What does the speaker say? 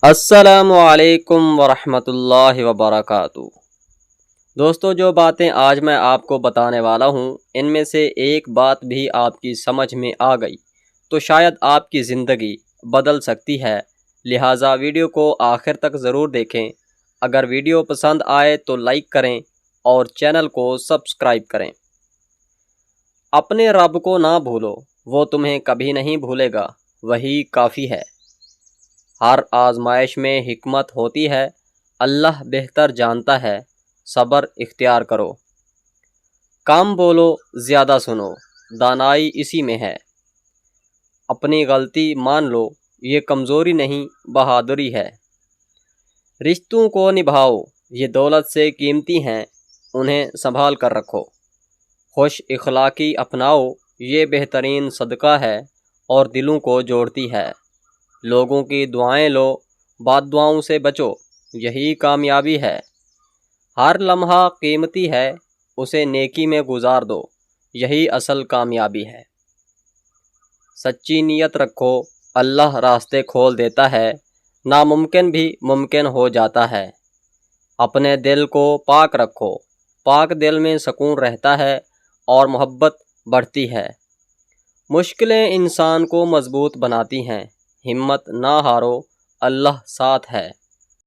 السلام علیکم ورحمۃ اللہ وبرکاتہ۔ دوستو، جو باتیں آج میں آپ کو بتانے والا ہوں ان میں سے ایک بات بھی آپ کی سمجھ میں آ گئی تو شاید آپ کی زندگی بدل سکتی ہے، لہٰذا ویڈیو کو آخر تک ضرور دیکھیں۔ اگر ویڈیو پسند آئے تو لائک کریں اور چینل کو سبسکرائب کریں۔ اپنے رب کو نہ بھولو، وہ تمہیں کبھی نہیں بھولے گا، وہی کافی ہے۔ ہر آزمائش میں حکمت ہوتی ہے، اللہ بہتر جانتا ہے، صبر اختیار کرو۔ کم بولو، زیادہ سنو، دانائی اسی میں ہے۔ اپنی غلطی مان لو، یہ کمزوری نہیں بہادری ہے۔ رشتوں کو نبھاؤ، یہ دولت سے قیمتی ہیں، انہیں سنبھال کر رکھو۔ خوش اخلاقی اپناؤ، یہ بہترین صدقہ ہے اور دلوں کو جوڑتی ہے۔ لوگوں کی دعائیں لو، بد دعاؤں سے بچو، یہی کامیابی ہے۔ ہر لمحہ قیمتی ہے، اسے نیکی میں گزار دو، یہی اصل کامیابی ہے۔ سچی نیت رکھو، اللہ راستے کھول دیتا ہے، ناممکن بھی ممکن ہو جاتا ہے۔ اپنے دل کو پاک رکھو، پاک دل میں سکون رہتا ہے اور محبت بڑھتی ہے۔ مشکلیں انسان کو مضبوط بناتی ہیں، ہمت نہ ہارو، اللہ ساتھ ہے۔